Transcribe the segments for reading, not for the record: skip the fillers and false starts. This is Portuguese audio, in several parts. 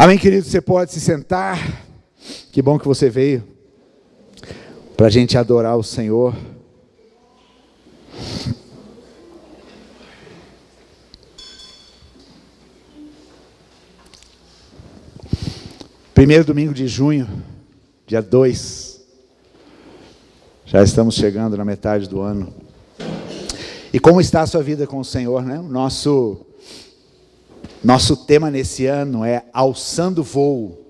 Amém, querido? Você pode se sentar. Que bom que você veio para a gente adorar o Senhor. Primeiro domingo de junho, dia 2. Já estamos chegando na metade do ano. E como está a sua vida com o Senhor, né? Nosso tema nesse ano é alçando voo.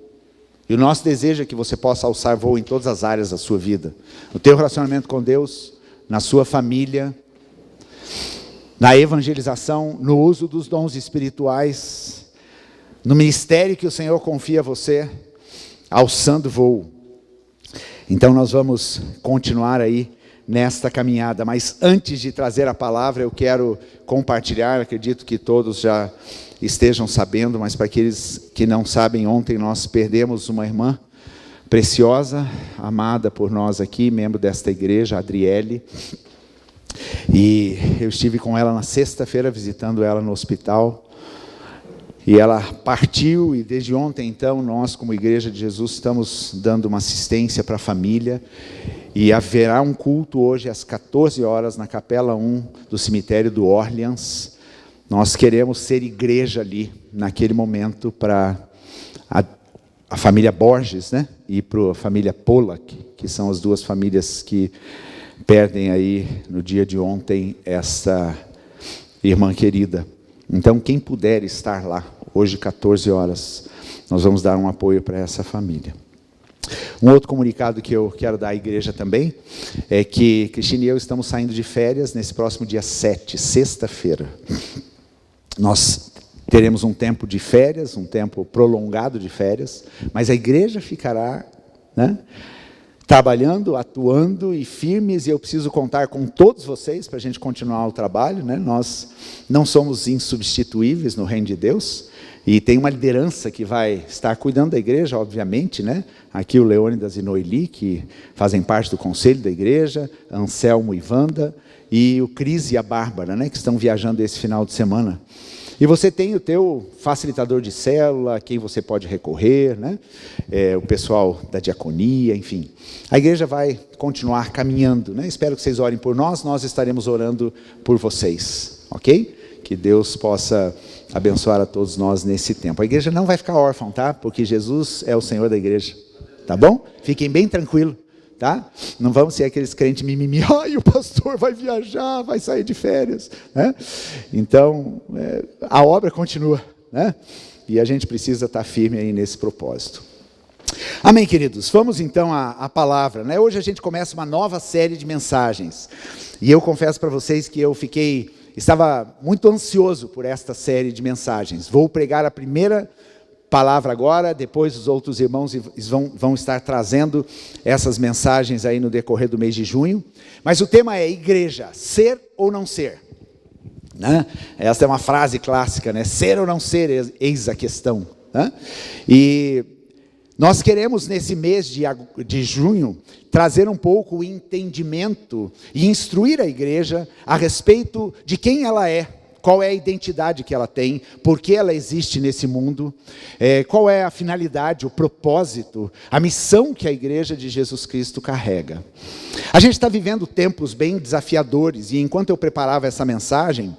E o nosso desejo é que você possa alçar voo em todas as áreas da sua vida. No teu relacionamento com Deus, na sua família, na evangelização, no uso dos dons espirituais, no ministério que o Senhor confia a você, alçando voo. Então nós vamos continuar aí nesta caminhada, mas antes de trazer a palavra, eu quero compartilhar, acredito que todos já estejam sabendo, mas para aqueles que não sabem, ontem nós perdemos uma irmã preciosa, amada por nós aqui, membro desta igreja, a Adriele, e eu estive com ela na sexta-feira, visitando ela no hospital, e ela partiu, e desde ontem então, nós como Igreja de Jesus estamos dando uma assistência para a família, e haverá um culto hoje às 14 horas na Capela 1 do cemitério do Orleans. Nós queremos ser igreja ali, naquele momento, para a família Borges, né? E para a família Pollack, que são as duas famílias que perdem aí, no dia de ontem, essa irmã querida. Então, quem puder estar lá, hoje 14 horas, nós vamos dar um apoio para essa família. Um outro comunicado que eu quero dar à igreja também, é que Cristina e eu estamos saindo de férias nesse próximo dia 7, sexta-feira. Nós teremos um tempo de férias, um tempo prolongado de férias, mas a igreja ficará, né, trabalhando, atuando e firmes, e eu preciso contar com todos vocês para a gente continuar o trabalho, né? Nós não somos insubstituíveis no reino de Deus, e tem uma liderança que vai estar cuidando da igreja, obviamente, né? Aqui o Leônidas e Noeli, que fazem parte do conselho da igreja, Anselmo e Wanda, e o Cris e a Bárbara, né, que estão viajando esse final de semana. E você tem o teu facilitador de célula, a quem você pode recorrer, né? O pessoal da diaconia, enfim. A igreja vai continuar caminhando, né? Espero que vocês orem por nós, nós estaremos orando por vocês, ok? Que Deus possa abençoar a todos nós nesse tempo. A igreja não vai ficar órfã, tá? Porque Jesus é o Senhor da igreja, tá bom? Fiquem bem tranquilos. Tá? Não vamos ser aqueles crentes mimimi, ai, o pastor vai viajar, vai sair de férias, né? Então, a obra continua, né? E a gente precisa estar firme aí nesse propósito. Amém, queridos? Vamos então à palavra, né? Hoje a gente começa uma nova série de mensagens, e eu confesso para vocês que eu estava muito ansioso por esta série de mensagens. Vou pregar a primeira palavra agora, depois os outros irmãos vão estar trazendo essas mensagens aí no decorrer do mês de junho, mas o tema é igreja, ser ou não ser, né? Essa é uma frase clássica, né? Ser ou não ser, eis a questão, né? E nós queremos nesse mês de junho trazer um pouco o entendimento e instruir a igreja a respeito de quem ela é, qual é a identidade que ela tem, por que ela existe nesse mundo, qual é a finalidade, o propósito, a missão que a igreja de Jesus Cristo carrega. A gente está vivendo tempos bem desafiadores, e enquanto eu preparava essa mensagem,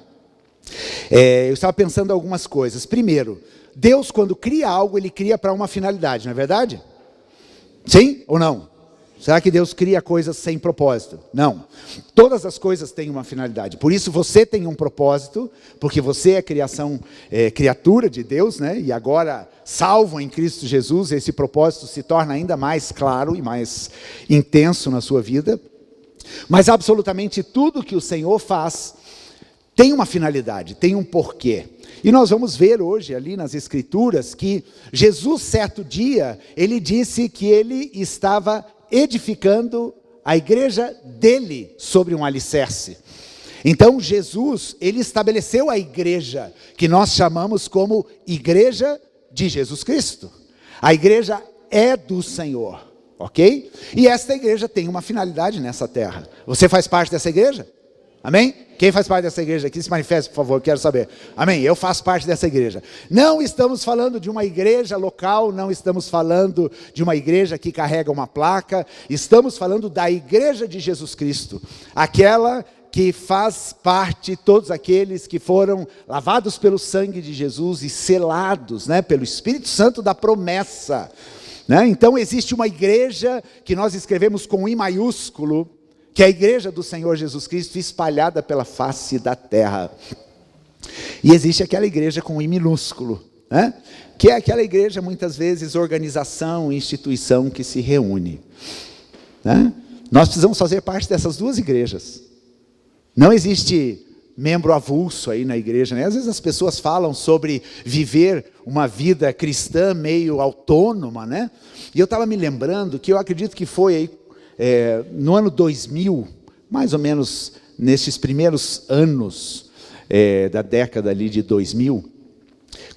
eu estava pensando em algumas coisas. Primeiro, Deus, quando cria algo, Ele cria para uma finalidade, não é verdade? Sim ou não? Será que Deus cria coisas sem propósito? Não. Todas as coisas têm uma finalidade. Por isso você tem um propósito, porque você é criatura de Deus, né? E agora, salvo em Cristo Jesus, esse propósito se torna ainda mais claro e mais intenso na sua vida. Mas absolutamente tudo que o Senhor faz tem uma finalidade, tem um porquê. E nós vamos ver hoje ali nas Escrituras que Jesus, certo dia, Ele disse que Ele estava edificando a igreja dele sobre um alicerce. Então Jesus, Ele estabeleceu a igreja, que nós chamamos como Igreja de Jesus Cristo. A igreja é do Senhor, ok? E esta igreja tem uma finalidade nessa terra. Você faz parte dessa igreja? Amém? Quem faz parte dessa igreja aqui, se manifeste, por favor, eu quero saber. Amém? Eu faço parte dessa igreja. Não estamos falando de uma igreja local, não estamos falando de uma igreja que carrega uma placa, estamos falando da igreja de Jesus Cristo, aquela que faz parte, todos aqueles que foram lavados pelo sangue de Jesus e selados, né, pelo Espírito Santo da promessa. Né? Então existe uma igreja que nós escrevemos com I maiúsculo, que é a igreja do Senhor Jesus Cristo espalhada pela face da terra. E existe aquela igreja com I minúsculo, né? Que é aquela igreja, muitas vezes, organização, instituição que se reúne. Né? Nós precisamos fazer parte dessas duas igrejas. Não existe membro avulso aí na igreja, né? Às vezes as pessoas falam sobre viver uma vida cristã meio autônoma, né? E eu estava me lembrando que eu acredito que foi aí, no ano 2000, mais ou menos nesses primeiros anos da década ali de 2000,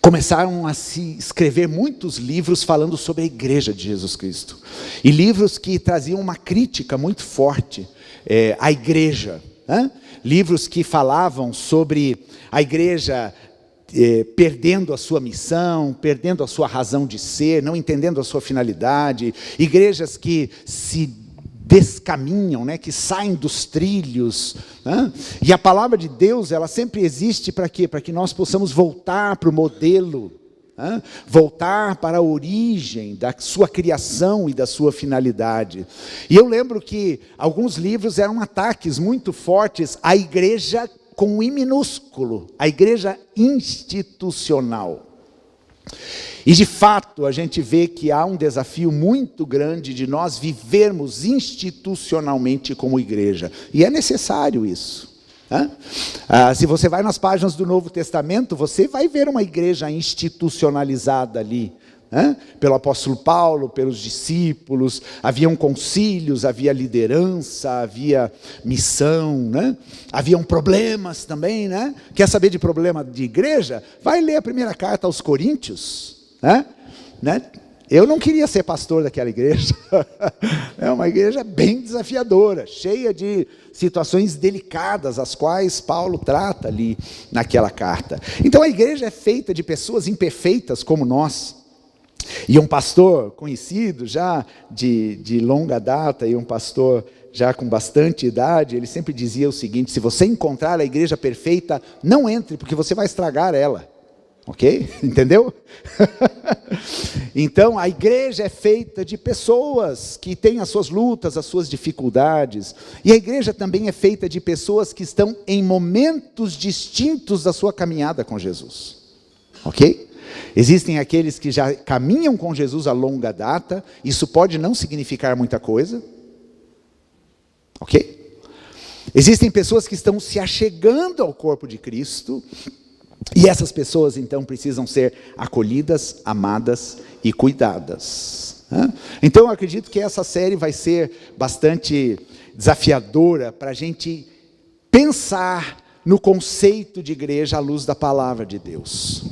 começaram a se escrever muitos livros falando sobre a igreja de Jesus Cristo. E livros que traziam uma crítica muito forte à igreja. Né? Livros que falavam sobre a igreja perdendo a sua missão, perdendo a sua razão de ser, não entendendo a sua finalidade. Igrejas que se descaminham, né, que saem dos trilhos, né? E a palavra de Deus, ela sempre existe para quê? Para que nós possamos voltar para o modelo, né? Voltar para a origem da sua criação e da sua finalidade. E eu lembro que alguns livros eram ataques muito fortes à igreja com I minúsculo, a igreja institucional. E de fato a gente vê que há um desafio muito grande de nós vivermos institucionalmente como igreja. E é necessário isso. Né? Se você vai nas páginas do Novo Testamento, você vai ver uma igreja institucionalizada ali. Né? Pelo apóstolo Paulo, pelos discípulos, haviam concílios, havia liderança, havia missão, né? Haviam problemas também, né? Quer saber de problema de igreja? Vai ler a primeira carta aos Coríntios, né? Eu não queria ser pastor daquela igreja, é uma igreja bem desafiadora, cheia de situações delicadas, as quais Paulo trata ali naquela carta. Então a igreja é feita de pessoas imperfeitas como nós. E um pastor conhecido já de longa data, e um pastor já com bastante idade, ele sempre dizia o seguinte: se você encontrar a igreja perfeita, não entre, porque você vai estragar ela. Ok? Entendeu? Então a igreja é feita de pessoas que têm as suas lutas, as suas dificuldades. E a igreja também é feita de pessoas que estão em momentos distintos da sua caminhada com Jesus. Ok? Existem aqueles que já caminham com Jesus a longa data. Isso pode não significar muita coisa. Ok? Existem pessoas que estão se achegando ao corpo de Cristo. E essas pessoas então precisam ser acolhidas, amadas e cuidadas. Então eu acredito que essa série vai ser bastante desafiadora para a gente pensar no conceito de igreja à luz da palavra de Deus.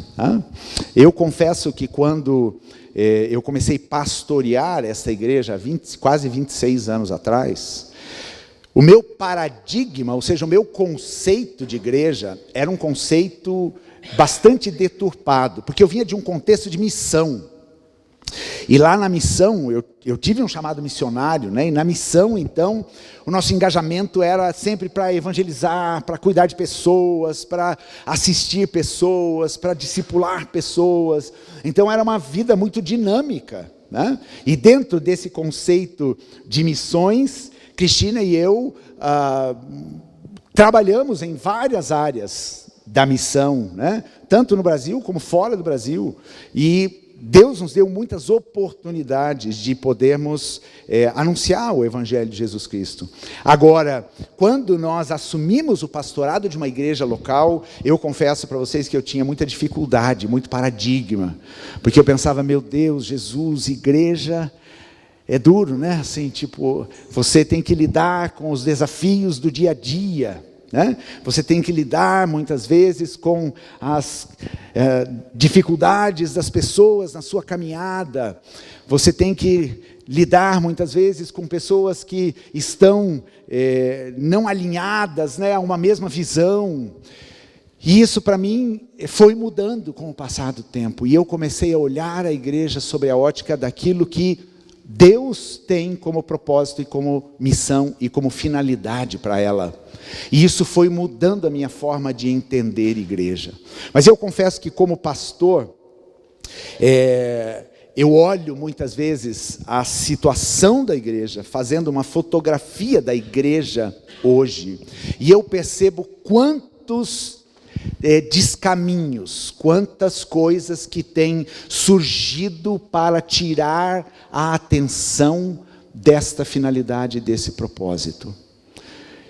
Eu confesso que quando eu comecei a pastorear essa igreja há quase 26 anos atrás, o meu paradigma, ou seja, o meu conceito de igreja, era um conceito bastante deturpado, porque eu vinha de um contexto de missão. E lá na missão, eu tive um chamado missionário, né? E na missão, então, o nosso engajamento era sempre para evangelizar, para cuidar de pessoas, para assistir pessoas, para discipular pessoas. Então era uma vida muito dinâmica, né? E dentro desse conceito de missões, Cristina e eu trabalhamos em várias áreas da missão, né? Tanto no Brasil como fora do Brasil. E Deus nos deu muitas oportunidades de podermos anunciar o Evangelho de Jesus Cristo. Agora, quando nós assumimos o pastorado de uma igreja local, eu confesso para vocês que eu tinha muita dificuldade, muito paradigma. Porque eu pensava, meu Deus, Jesus, igreja é duro, né? Assim, tipo, você tem que lidar com os desafios do dia a dia. Né? Você tem que lidar muitas vezes com as dificuldades das pessoas na sua caminhada. Você tem que lidar muitas vezes com pessoas que estão não alinhadas, né, a uma mesma visão. E isso para mim foi mudando com o passar do tempo. E eu comecei a olhar a igreja sobre a ótica daquilo que Deus tem como propósito e como missão e como finalidade para ela. E isso foi mudando a minha forma de entender igreja. Mas eu confesso que como pastor, eu olho muitas vezes a situação da igreja, fazendo uma fotografia da igreja hoje, e eu percebo quantos descaminhos, quantas coisas que têm surgido para tirar a atenção desta finalidade, desse propósito.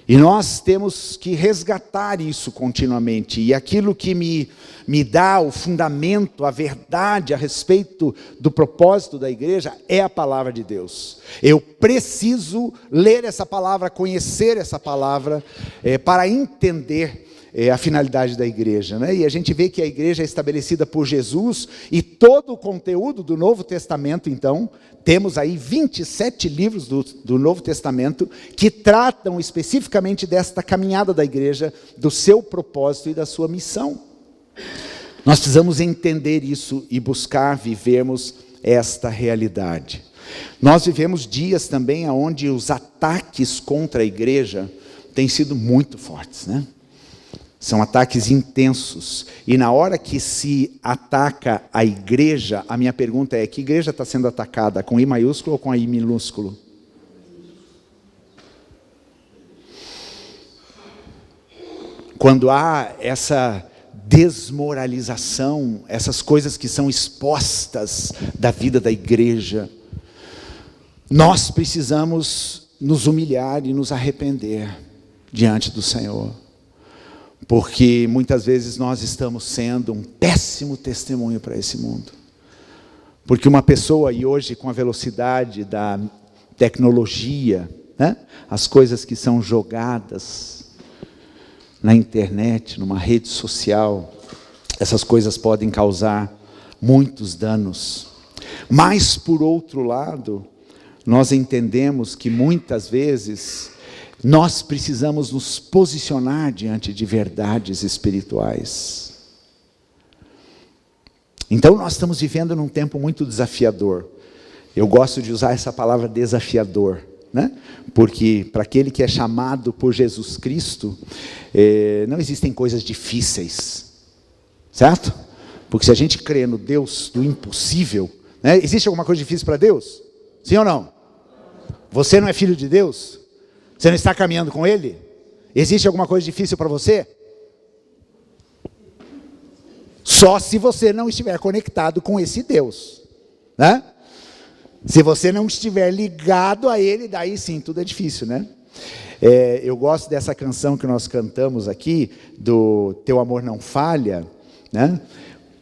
E nós temos que resgatar isso continuamente. E aquilo que me dá o fundamento, a verdade a respeito do propósito da igreja é a palavra de Deus. Eu preciso ler essa palavra, conhecer essa palavra, para entender a finalidade da igreja, né? E a gente vê que a igreja é estabelecida por Jesus, e todo o conteúdo do Novo Testamento, então, temos aí 27 livros do Novo Testamento que tratam especificamente desta caminhada da igreja, do seu propósito e da sua missão. Nós precisamos entender isso e buscar vivermos esta realidade. Nós vivemos dias também onde os ataques contra a igreja têm sido muito fortes, né? São ataques intensos. E na hora que se ataca a igreja, a minha pergunta é: que igreja está sendo atacada? Com I maiúsculo ou com I minúsculo? Quando há essa desmoralização, essas coisas que são expostas da vida da igreja, nós precisamos nos humilhar e nos arrepender diante do Senhor. Porque muitas vezes nós estamos sendo um péssimo testemunho para esse mundo. Porque uma pessoa, e hoje com a velocidade da tecnologia, né, as coisas que são jogadas na internet, numa rede social, essas coisas podem causar muitos danos. Mas, por outro lado, nós entendemos que muitas vezes nós precisamos nos posicionar diante de verdades espirituais. Então nós estamos vivendo num tempo muito desafiador. Eu gosto de usar essa palavra desafiador, né? Porque para aquele que é chamado por Jesus Cristo, não existem coisas difíceis, certo? Porque se a gente crê no Deus do impossível, né? Existe alguma coisa difícil para Deus? Sim ou não? Você não é filho de Deus? Você não está caminhando com Ele? Existe alguma coisa difícil para você? Só se você não estiver conectado com esse Deus, né? Se você não estiver ligado a Ele, daí sim, tudo é difícil, né? Eu gosto dessa canção que nós cantamos aqui, do Teu Amor Não Falha, né?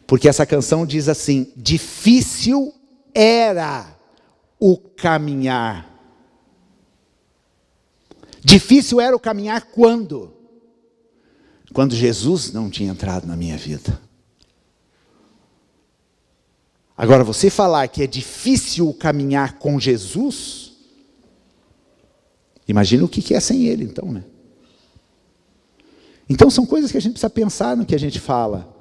Porque essa canção diz assim: difícil era o caminhar. Difícil era o caminhar quando? Quando Jesus não tinha entrado na minha vida. Agora, você falar que é difícil o caminhar com Jesus, imagina o que é sem Ele, então, né? Então são coisas que a gente precisa pensar no que a gente fala.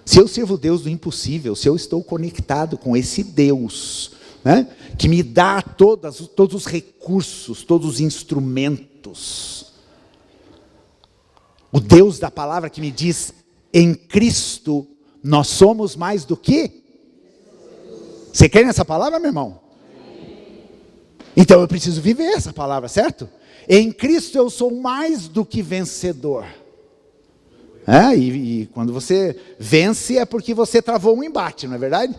Se eu sirvo o Deus do impossível, se eu estou conectado com esse Deus, né, que me dá todos os recursos, todos os instrumentos, o Deus da palavra que me diz: em Cristo nós somos mais do que? Você crê nessa palavra, meu irmão? Então eu preciso viver essa palavra, certo? Em Cristo eu sou mais do que vencedor. E quando você vence é porque você travou um embate, não é verdade?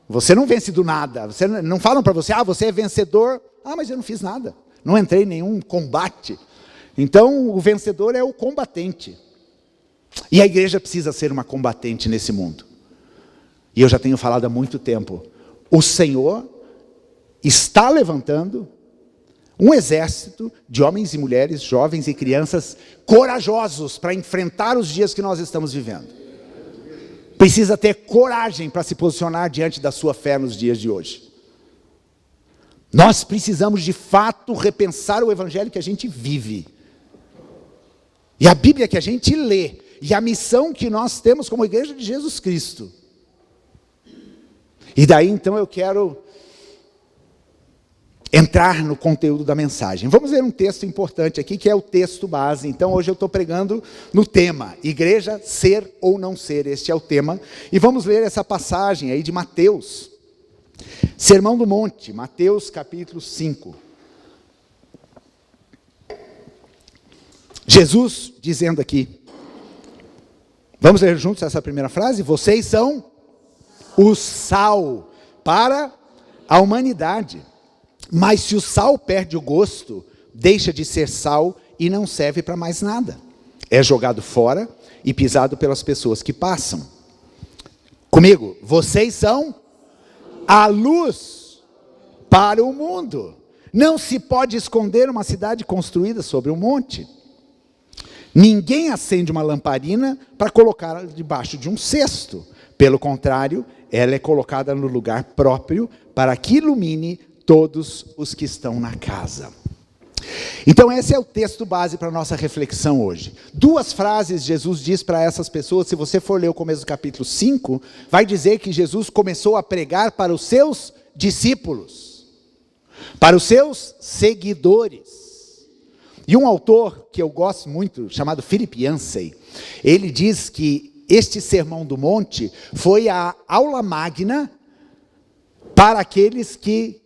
Você não vence do nada. Não falam para você: você é vencedor. Mas eu não fiz nada. Não entrei em nenhum combate. Então, o vencedor é o combatente. E a igreja precisa ser uma combatente nesse mundo. E eu já tenho falado há muito tempo. O Senhor está levantando um exército de homens e mulheres, jovens e crianças corajosos para enfrentar os dias que nós estamos vivendo. Precisa ter coragem para se posicionar diante da sua fé nos dias de hoje. Nós precisamos de fato repensar o evangelho que a gente vive. E a Bíblia que a gente lê. E a missão que nós temos como igreja de Jesus Cristo. E daí então eu quero entrar no conteúdo da mensagem. Vamos ler um texto importante aqui, que é o texto base. Então hoje eu estou pregando no tema, igreja, ser ou não ser. Este é o tema. E vamos ler essa passagem aí de Mateus. Sermão do Monte, Mateus capítulo 5. Jesus dizendo aqui, vamos ler juntos essa primeira frase? Vocês são o sal para a humanidade. Mas se o sal perde o gosto, deixa de ser sal e não serve para mais nada. É jogado fora e pisado pelas pessoas que passam. Comigo, vocês são a luz para o mundo. Não se pode esconder uma cidade construída sobre um monte. Ninguém acende uma lamparina para colocá-la debaixo de um cesto. Pelo contrário, ela é colocada no lugar próprio para que ilumine todos os que estão na casa. Então esse é o texto base para a nossa reflexão hoje. 2 frases Jesus diz para essas pessoas. Se você for ler o começo do capítulo 5, vai dizer que Jesus começou a pregar para os seus discípulos, para os seus seguidores. E um autor que eu gosto muito, chamado Philip Yancey, ele diz que este Sermão do Monte foi a aula magna para aqueles que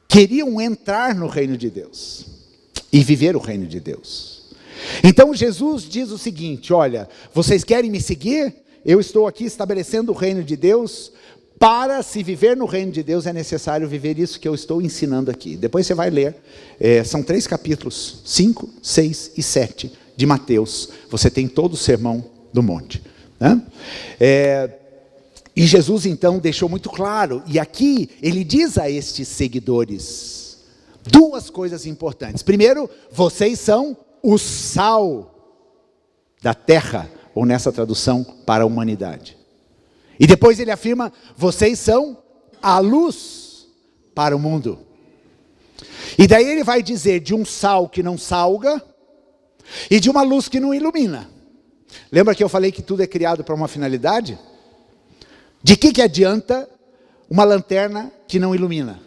queriam entrar no reino de Deus e viver o reino de Deus. Então Jesus diz o seguinte: olha, vocês querem me seguir? Eu estou aqui estabelecendo o reino de Deus. Para se viver no reino de Deus é necessário viver isso que eu estou ensinando aqui. Depois você vai ler, são 3 capítulos, 5, 6 e 7 de Mateus. Você tem todo o Sermão do Monte, né? E Jesus então deixou muito claro, e aqui ele diz a estes seguidores 2 coisas importantes. Primeiro, vocês são o sal da terra, ou nessa tradução, para a humanidade. E depois ele afirma, vocês são a luz para o mundo. E daí ele vai dizer de um sal que não salga e de uma luz que não ilumina. Lembra que eu falei que tudo é criado para uma finalidade? De que adianta uma lanterna que não ilumina?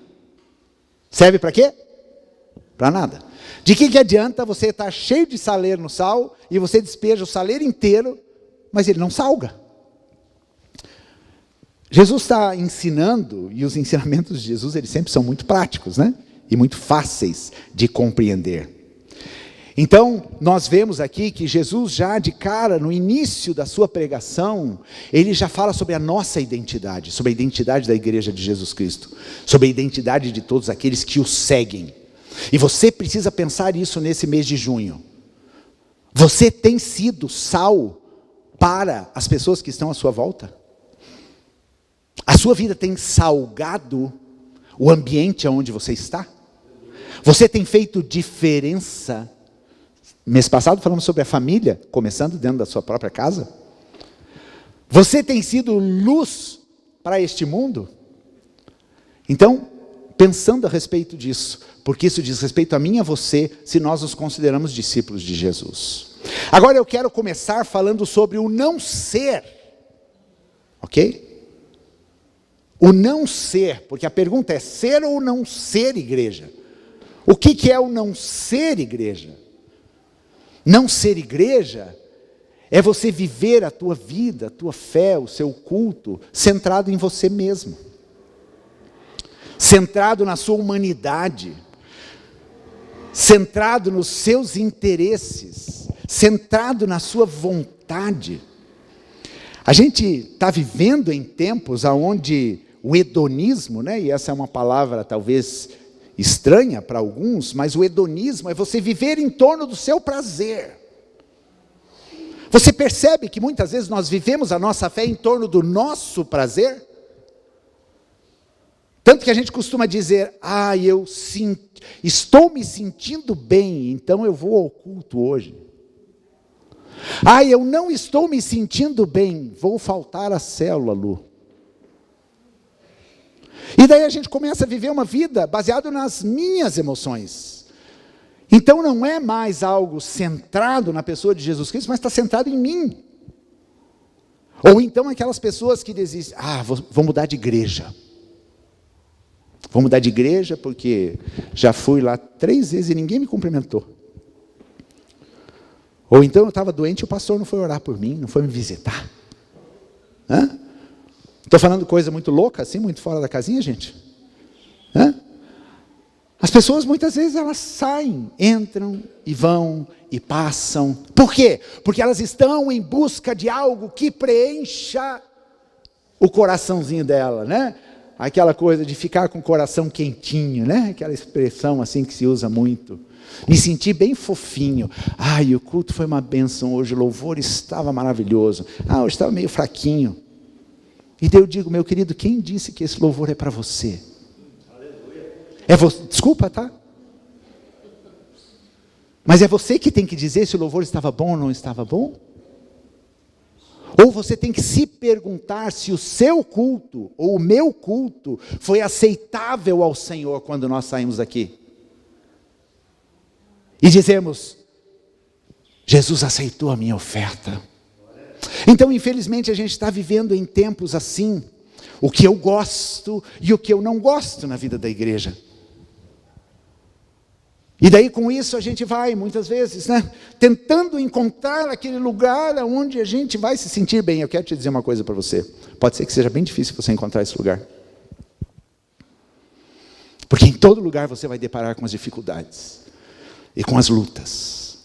Serve para quê? Para nada. De que adianta você estar cheio de saleiro no sal e você despeja o saleiro inteiro, mas ele não salga? Jesus está ensinando, e os ensinamentos de Jesus eles sempre são muito práticos, né? E muito fáceis de compreender. Então, nós vemos aqui que Jesus já de cara, no início da sua pregação, ele já fala sobre a nossa identidade, sobre a identidade da igreja de Jesus Cristo, sobre a identidade de todos aqueles que o seguem. E você precisa pensar isso nesse mês de junho. Você tem sido sal para as pessoas que estão à sua volta? A sua vida tem salgado o ambiente onde você está? Você tem feito diferença? Mês passado falamos sobre a família, começando dentro da sua própria casa. Você tem sido luz para este mundo? Então, pensando a respeito disso, porque isso diz respeito a mim e a você, se nós nos consideramos discípulos de Jesus. Agora eu quero começar falando sobre o não ser, ok? O não ser, porque a pergunta é ser ou não ser igreja? O que é o não ser igreja? Não ser igreja é você viver a tua vida, a tua fé, o seu culto, centrado em você mesmo. Centrado na sua humanidade. Centrado nos seus interesses. Centrado na sua vontade. A gente está vivendo em tempos onde o hedonismo, né? E essa é uma palavra talvez estranha para alguns, mas o hedonismo é você viver em torno do seu prazer. Você percebe que muitas vezes nós vivemos a nossa fé em torno do nosso prazer? Tanto que a gente costuma dizer, estou me sentindo bem, então eu vou ao culto hoje. Eu não estou me sentindo bem, vou faltar à célula, Lu. E daí a gente começa a viver uma vida baseada nas minhas emoções. Então não é mais algo centrado na pessoa de Jesus Cristo, mas está centrado em mim. Ou então aquelas pessoas que desistem, vou mudar de igreja. Vou mudar de igreja porque já fui lá 3 vezes e ninguém me cumprimentou. Ou então eu estava doente e o pastor não foi orar por mim, não foi me visitar. Estou falando coisa muito louca, assim, muito fora da casinha, gente? As pessoas muitas vezes elas saem, entram e vão e passam. Por quê? Porque elas estão em busca de algo que preencha o coraçãozinho dela, né? Aquela coisa de ficar com o coração quentinho, né? Aquela expressão assim que se usa muito. Me senti bem fofinho. O culto foi uma bênção hoje, o louvor estava maravilhoso. Hoje estava meio fraquinho. E daí eu digo, meu querido, quem disse que esse louvor é para você? Desculpa, tá? Mas é você que tem que dizer se o louvor estava bom ou não estava bom? Ou você tem que se perguntar se o seu culto, ou o meu culto, foi aceitável ao Senhor quando nós saímos daqui. E dizemos, Jesus aceitou a minha oferta. Então, infelizmente, a gente está vivendo em tempos assim, o que eu gosto e o que eu não gosto na vida da igreja. E daí com isso a gente vai, muitas vezes, tentando encontrar aquele lugar onde a gente vai se sentir bem. Eu quero te dizer uma coisa para você. Pode ser que seja bem difícil você encontrar esse lugar. Porque em todo lugar você vai deparar com as dificuldades e com as lutas.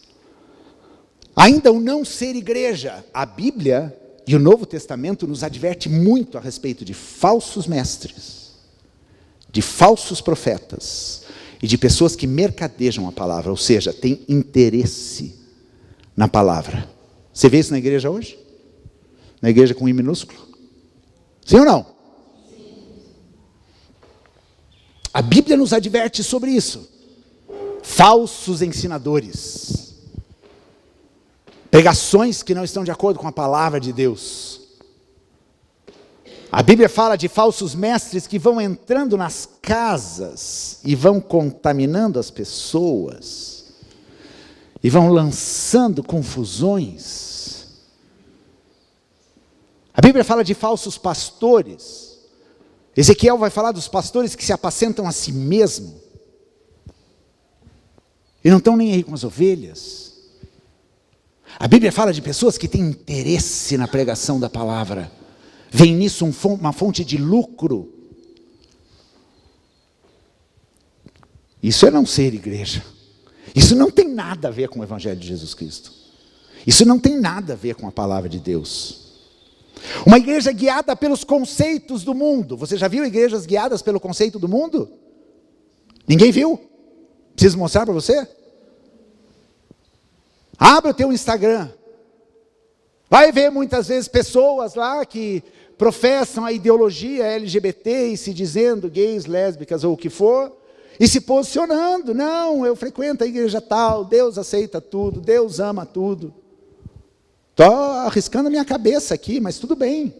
Ainda o não ser igreja, a Bíblia e o Novo Testamento nos adverte muito a respeito de falsos mestres, de falsos profetas, e de pessoas que mercadejam a palavra, ou seja, têm interesse na palavra. Você vê isso na igreja hoje? Na igreja com I minúsculo? Sim ou não? Sim. A Bíblia nos adverte sobre isso. Falsos ensinadores. Pregações que não estão de acordo com a palavra de Deus. A Bíblia fala de falsos mestres que vão entrando nas casas e vão contaminando as pessoas e vão lançando confusões. A Bíblia fala de falsos pastores. Ezequiel vai falar dos pastores que se apacentam a si mesmo e não estão nem aí com as ovelhas. A Bíblia fala de pessoas que têm interesse na pregação da palavra. Vem nisso uma fonte de lucro. Isso é não ser igreja. Isso não tem nada a ver com o Evangelho de Jesus Cristo. Isso não tem nada a ver com a palavra de Deus. Uma igreja guiada pelos conceitos do mundo. Você já viu igrejas guiadas pelo conceito do mundo? Ninguém viu? Preciso mostrar para você? Abre o teu Instagram. Vai ver muitas vezes pessoas lá que professam a ideologia LGBT e se dizendo gays, lésbicas ou o que for, e se posicionando. Não, eu frequento a igreja tal, Deus aceita tudo, Deus ama tudo. Estou arriscando a minha cabeça aqui, mas tudo bem.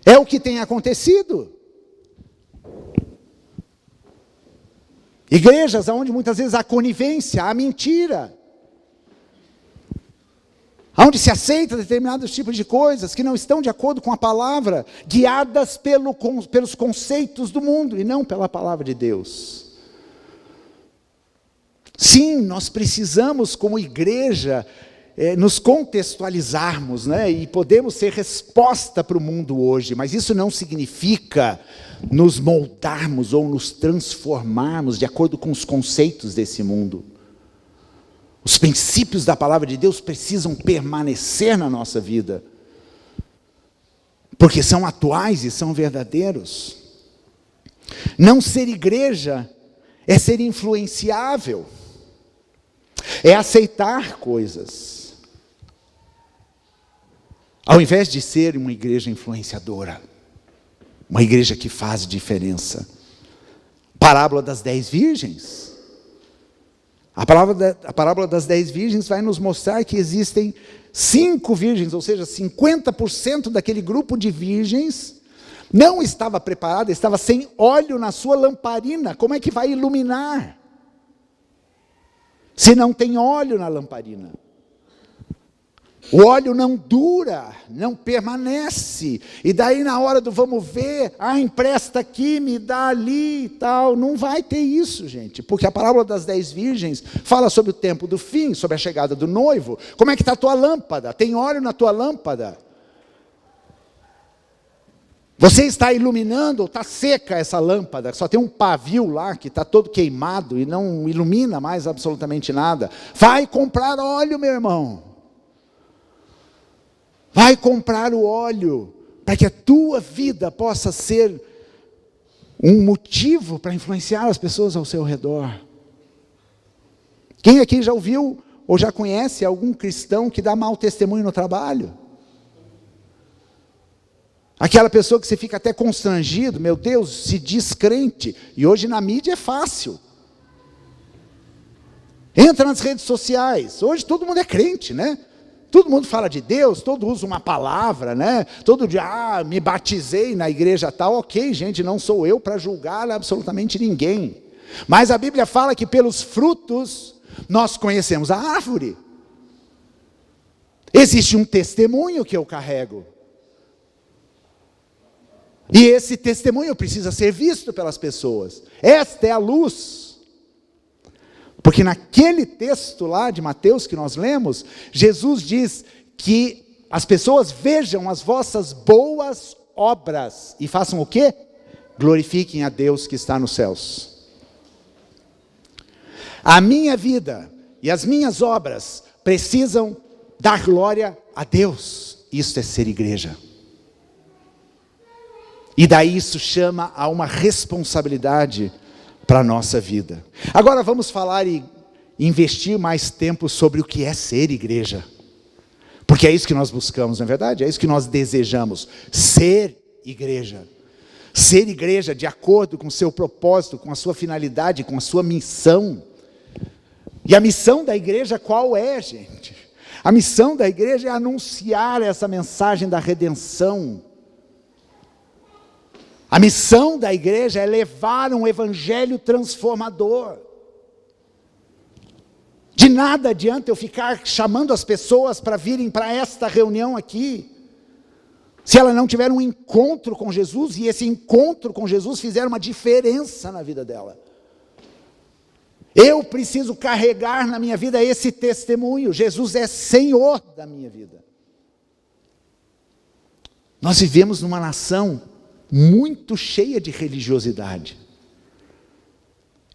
É o que tem acontecido. Igrejas onde muitas vezes há conivência, há mentira. Onde se aceita determinados tipos de coisas que não estão de acordo com a palavra, guiadas pelos conceitos do mundo e não pela palavra de Deus. Sim, nós precisamos como igreja nos contextualizarmos, e podemos ser resposta para o mundo hoje, mas isso não significa nos moldarmos ou nos transformarmos de acordo com os conceitos desse mundo. Os princípios da palavra de Deus precisam permanecer na nossa vida, porque são atuais e são verdadeiros. Não ser igreja é ser influenciável, é aceitar coisas, ao invés de ser uma igreja influenciadora, uma igreja que faz diferença. Parábola das 10 virgens. A parábola das 10 virgens vai nos mostrar que existem 5 virgens, ou seja, 50% daquele grupo de virgens Não estava preparada, estava sem óleo na sua lamparina. Como é que vai iluminar? Se não tem óleo na lamparina. O óleo não dura, não permanece. E daí na hora do vamos ver, empresta aqui, me dá ali e tal. Não vai ter isso, gente. Porque a parábola das 10 virgens fala sobre o tempo do fim, sobre a chegada do noivo. Como é que está a tua lâmpada? Tem óleo na tua lâmpada? Você está iluminando ou está seca essa lâmpada? Só tem um pavio lá que está todo queimado e não ilumina mais absolutamente nada. Vai comprar óleo, meu irmão. Vai comprar o óleo para que a tua vida possa ser um motivo para influenciar as pessoas ao seu redor. Quem aqui já ouviu ou já conhece algum cristão que dá mau testemunho no trabalho? Aquela pessoa que você fica até constrangido, meu Deus, se diz crente. E hoje na mídia é fácil. Entra nas redes sociais. Hoje todo mundo é crente, né? Todo mundo fala de Deus, todo usa uma palavra, né? Todo dia, me batizei na igreja tal. Ok, gente, não sou eu para julgar absolutamente ninguém. Mas a Bíblia fala que pelos frutos nós conhecemos a árvore. Existe um testemunho que eu carrego. E esse testemunho precisa ser visto pelas pessoas. Esta é a luz. Porque naquele texto lá de Mateus que nós lemos, Jesus diz que as pessoas vejam as vossas boas obras e façam o quê? Glorifiquem a Deus que está nos céus. A minha vida e as minhas obras precisam dar glória a Deus. Isso é ser igreja. E daí isso chama a uma responsabilidade para a nossa vida. Agora vamos falar e investir mais tempo sobre o que é ser igreja. Porque é isso que nós buscamos, não é verdade? É isso que nós desejamos, ser igreja. Ser igreja de acordo com o seu propósito, com a sua finalidade, com a sua missão. E a missão da igreja qual é, gente? A missão da igreja é anunciar essa mensagem da redenção. A missão da igreja é levar um evangelho transformador. De nada adianta eu ficar chamando as pessoas para virem para esta reunião aqui, se ela não tiver um encontro com Jesus, e esse encontro com Jesus fizer uma diferença na vida dela. Eu preciso carregar na minha vida esse testemunho. Jesus é Senhor da minha vida. Nós vivemos numa nação muito cheia de religiosidade.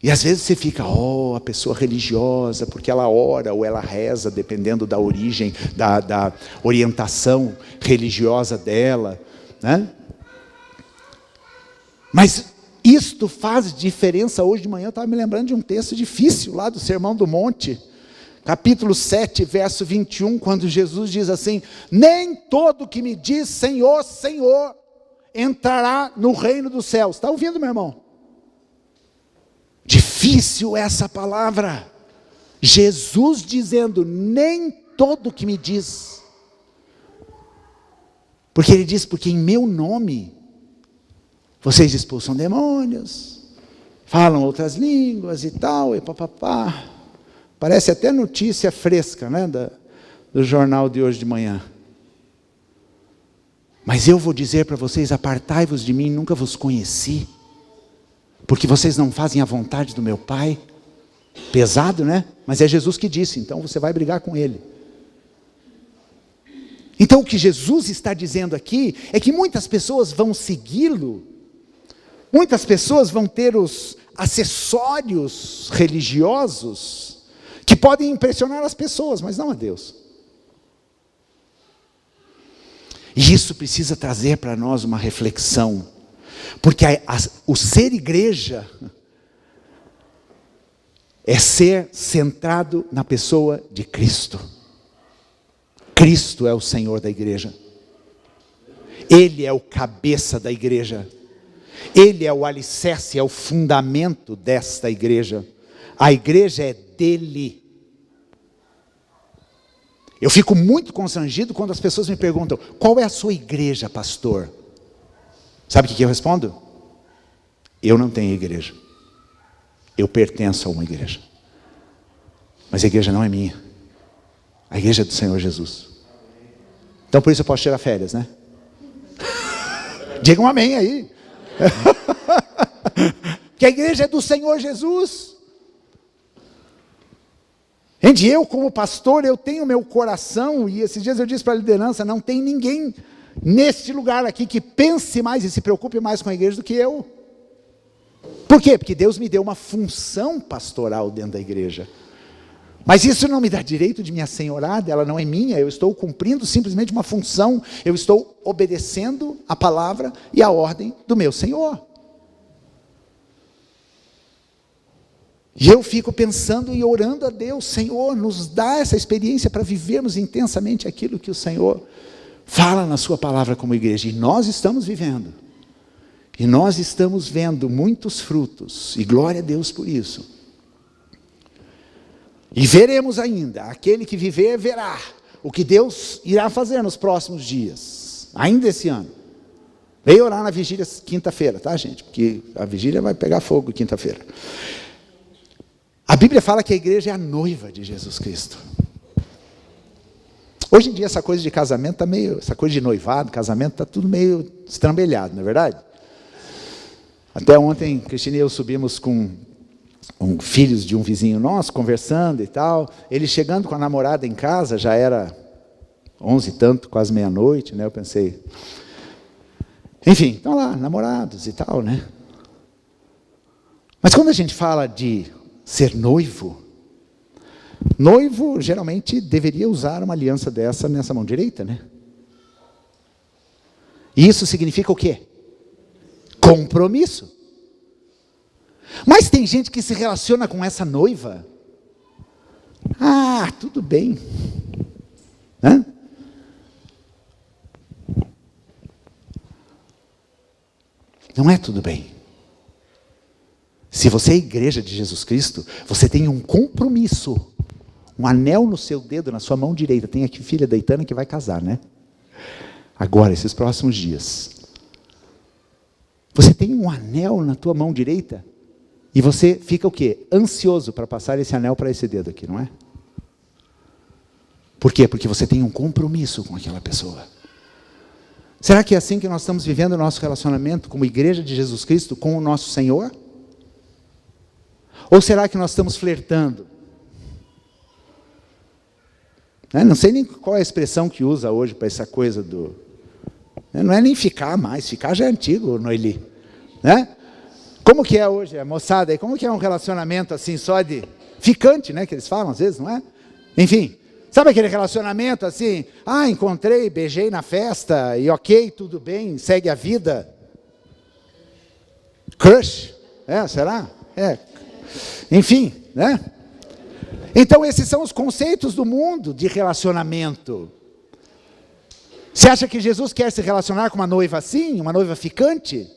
E às vezes você fica, a pessoa religiosa, porque ela ora ou ela reza, dependendo da origem, da orientação religiosa dela, né? Mas isto faz diferença. Hoje de manhã eu estava me lembrando de um texto difícil, lá do Sermão do Monte, capítulo 7, verso 21, quando Jesus diz assim: nem todo que me diz Senhor, Senhor, entrará no reino dos céus. Está ouvindo, meu irmão? Difícil essa palavra. Jesus dizendo, nem todo que me diz. Porque ele diz, porque em meu nome, vocês expulsam demônios, falam outras línguas e tal, e papapá. Parece até notícia fresca, né, do jornal de hoje de manhã. Mas eu vou dizer para vocês, apartai-vos de mim, nunca vos conheci, porque vocês não fazem a vontade do meu Pai. Pesado, né? Mas é Jesus que disse, então você vai brigar com ele. Então o que Jesus está dizendo aqui, é que muitas pessoas vão segui-lo, muitas pessoas vão ter os acessórios religiosos, que podem impressionar as pessoas, mas não a Deus. E isso precisa trazer para nós uma reflexão, porque o ser igreja é ser centrado na pessoa de Cristo. Cristo é o Senhor da igreja. Ele é o cabeça da igreja. Ele é o alicerce, é o fundamento desta igreja. A igreja é dele. Eu fico muito constrangido quando as pessoas me perguntam, qual é a sua igreja, pastor? Sabe o que eu respondo? Eu não tenho igreja. Eu pertenço a uma igreja. Mas a igreja não é minha. A igreja é do Senhor Jesus. Então por isso eu posso tirar férias, né? Diga um amém aí. Que a igreja é do Senhor Jesus. Gente, eu como pastor, eu tenho meu coração, e esses dias eu disse para a liderança, não tem ninguém neste lugar aqui que pense mais e se preocupe mais com a igreja do que eu. Por quê? Porque Deus me deu uma função pastoral dentro da igreja. Mas isso não me dá direito de me assenhorar dela, não é minha, eu estou cumprindo simplesmente uma função, eu estou obedecendo a palavra e a ordem do meu Senhor. E eu fico pensando e orando a Deus, Senhor, nos dá essa experiência para vivermos intensamente aquilo que o Senhor fala na sua palavra como igreja. E nós estamos vivendo. E nós estamos vendo muitos frutos. E glória a Deus por isso. E veremos ainda, aquele que viver verá o que Deus irá fazer nos próximos dias, ainda esse ano. Veio orar na vigília quinta-feira, tá, gente? Porque a vigília vai pegar fogo quinta-feira. A Bíblia fala que a igreja é a noiva de Jesus Cristo. Hoje em dia essa coisa de casamento está meio, essa coisa de noivado, casamento está tudo meio estrambelhado, não é verdade? Até ontem, Cristina e eu subimos com filhos de um vizinho nosso, conversando e tal. Ele chegando com a namorada em casa, já era 11 e tanto, quase meia-noite, né? Eu pensei... Enfim, estão lá, namorados e tal, né? Mas quando a gente fala de ser noivo, noivo geralmente deveria usar uma aliança dessa nessa mão direita, né? E isso significa o quê? Compromisso. Mas tem gente que se relaciona com essa noiva. Ah, tudo bem. Hã? Não é tudo bem. Se você é igreja de Jesus Cristo, você tem um compromisso. Um anel no seu dedo, na sua mão direita. Tem aqui filha da Itana que vai casar, né? Agora, esses próximos dias. Você tem um anel na tua mão direita? E você fica o quê? Ansioso para passar esse anel para esse dedo aqui, não é? Por quê? Porque você tem um compromisso com aquela pessoa. Será que é assim que nós estamos vivendo o nosso relacionamento como igreja de Jesus Cristo com o nosso Senhor? Ou será que nós estamos flertando? Não sei nem qual é a expressão que usa hoje para essa coisa do... Não é nem ficar mais, ficar já é antigo, Noeli. Né? Como que é hoje, a moçada aí? Como que é um relacionamento assim só de ficante, né? Que eles falam às vezes, não é? Enfim, sabe aquele relacionamento assim? Ah, encontrei, beijei na festa e ok, tudo bem, segue a vida. Crush, será? Enfim, né? Então esses são os conceitos do mundo de relacionamento. Você acha que Jesus quer se relacionar com uma noiva assim, uma noiva ficante?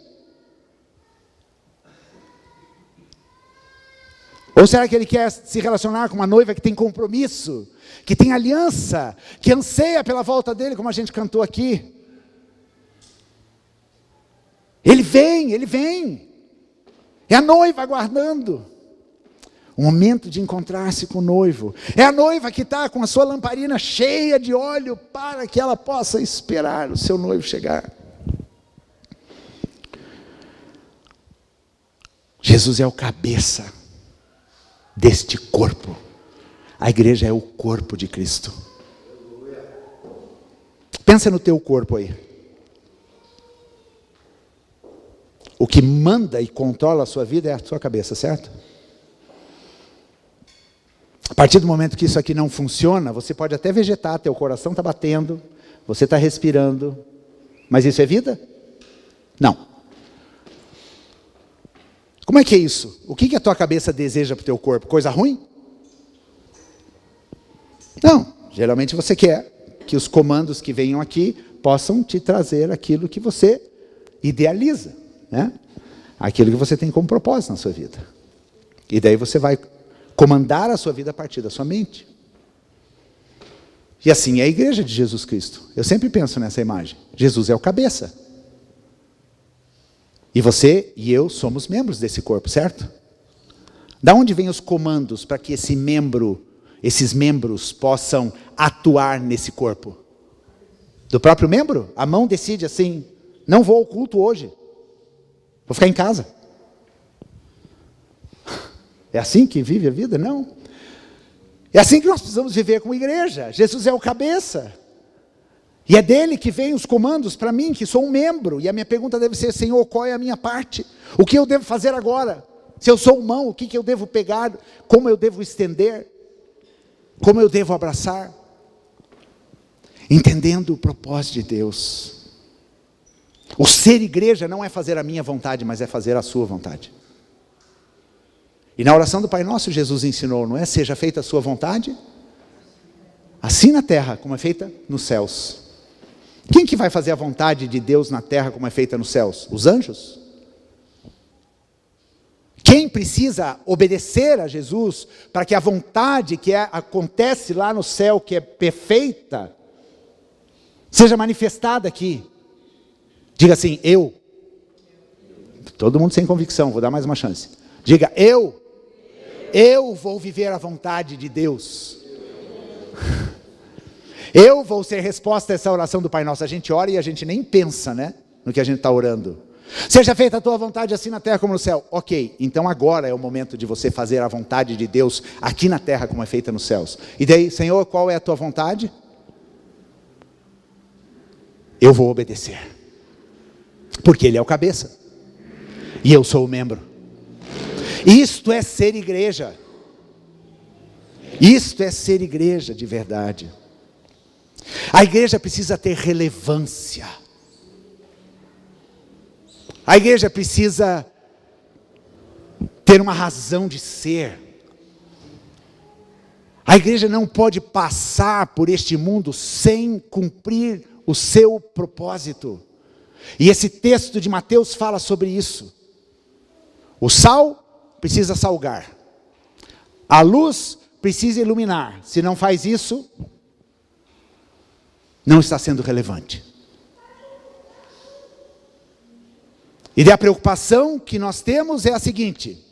Ou será que ele quer se relacionar com uma noiva que tem compromisso, que tem aliança, que anseia pela volta dele, como a gente cantou aqui? Ele vem. É a noiva aguardando o momento de encontrar-se com o noivo. É a noiva que está com a sua lamparina cheia de óleo para que ela possa esperar o seu noivo chegar. Jesus é o cabeça deste corpo. A igreja é o corpo de Cristo. Pensa no teu corpo aí. O que manda e controla a sua vida é a sua cabeça, certo? A partir do momento que isso aqui não funciona, você pode até vegetar, teu coração está batendo, você está respirando, mas isso é vida? Não. Como é que é isso? O que a tua cabeça deseja para o teu corpo? Coisa ruim? Não. Geralmente você quer que os comandos que venham aqui possam te trazer aquilo que você idealiza, né? Aquilo que você tem como propósito na sua vida. E daí você vai comandar a sua vida a partir da sua mente. E assim é a igreja de Jesus Cristo. Eu sempre penso nessa imagem. Jesus é o cabeça. E você e eu somos membros desse corpo, certo? Da onde vêm os comandos para que esses membros possam atuar nesse corpo? Do próprio membro? A mão decide assim, não vou ao culto hoje, vou ficar em casa. É assim que vive a vida? Não. É assim que nós precisamos viver como igreja. Jesus é o cabeça. E é dele que vêm os comandos para mim, que sou um membro. E a minha pergunta deve ser, Senhor, qual é a minha parte? O que eu devo fazer agora? Se eu sou mão, o que eu devo pegar? Como eu devo estender? Como eu devo abraçar? Entendendo o propósito de Deus. O ser igreja não é fazer a minha vontade, mas é fazer a sua vontade. E na oração do Pai Nosso, Jesus ensinou, não é? Seja feita a sua vontade, assim na terra, como é feita nos céus. Quem que vai fazer a vontade de Deus na terra, como é feita nos céus? Os anjos? Quem precisa obedecer a Jesus, para que a vontade que acontece lá no céu, que é perfeita, seja manifestada aqui? Diga assim, eu. Todo mundo sem convicção, vou dar mais uma chance. Diga, eu vou viver a vontade de Deus. Eu vou ser resposta a essa oração do Pai Nosso. A gente ora e a gente nem pensa, né, no que a gente está orando. Seja feita a tua vontade assim na terra como no céu. Ok, então agora é o momento de você fazer a vontade de Deus aqui na terra como é feita nos céus. E daí, Senhor, qual é a tua vontade? Eu vou obedecer. Porque Ele é o cabeça. E eu sou o membro. Isto é ser igreja. Isto é ser igreja de verdade. A igreja precisa ter relevância. A igreja precisa ter uma razão de ser. A igreja não pode passar por este mundo sem cumprir o seu propósito. E esse texto de Mateus fala sobre isso. O sal precisa salgar. A luz precisa iluminar. Se não faz isso, não está sendo relevante. E a preocupação que nós temos é a seguinte.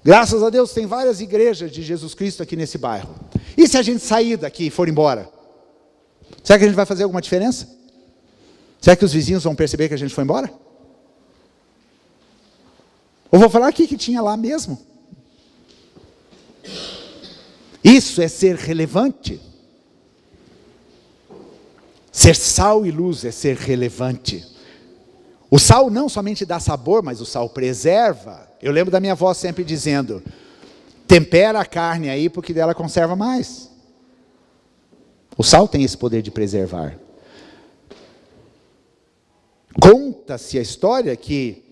Graças a Deus tem várias igrejas de Jesus Cristo aqui nesse bairro. E se a gente sair daqui e for embora? Será que a gente vai fazer alguma diferença? Será que os vizinhos vão perceber que a gente foi embora? Ou vou falar aqui que tinha lá mesmo? Isso é ser relevante. Ser sal e luz é ser relevante. O sal não somente dá sabor, mas o sal preserva. Eu lembro da minha avó sempre dizendo, tempera a carne aí, porque dela conserva mais. O sal tem esse poder de preservar. Conta-se a história que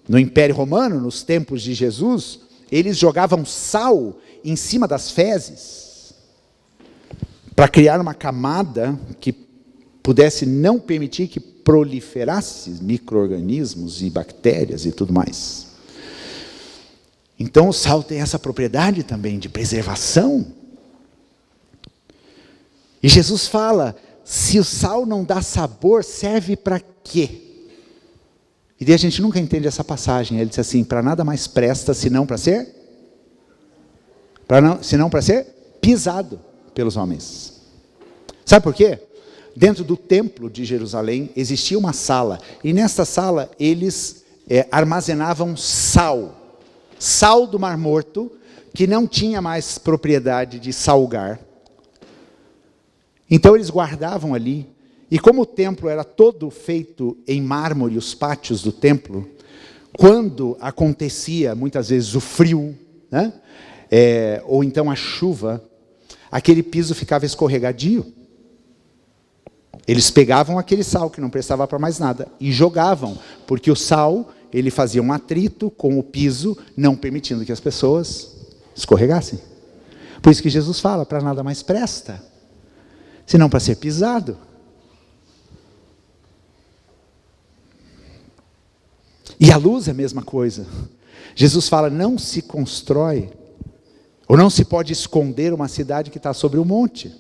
no Império Romano, nos tempos de Jesus, eles jogavam sal em cima das fezes para criar uma camada que pudesse não permitir que proliferasse micro-organismos e bactérias e tudo mais. Então o sal tem essa propriedade também de preservação. E Jesus fala, se o sal não dá sabor, serve para quê? E daí a gente nunca entende essa passagem. Ele diz assim, para nada mais presta, senão para ser? Senão para ser pisado pelos homens. Sabe por quê? Dentro do templo de Jerusalém existia uma sala. E nesta sala eles armazenavam sal. Sal do Mar Morto, que não tinha mais propriedade de salgar. Então eles guardavam ali. E como o templo era todo feito em mármore, os pátios do templo, quando acontecia muitas vezes o frio, né? Ou então a chuva, aquele piso ficava escorregadio. Eles pegavam aquele sal que não prestava para mais nada e jogavam, porque o sal ele fazia um atrito com o piso, não permitindo que as pessoas escorregassem. Por isso que Jesus fala, para nada mais presta, senão para ser pisado. E a luz é a mesma coisa. Jesus fala, não se constrói, ou não se pode esconder uma cidade que está sobre um monte.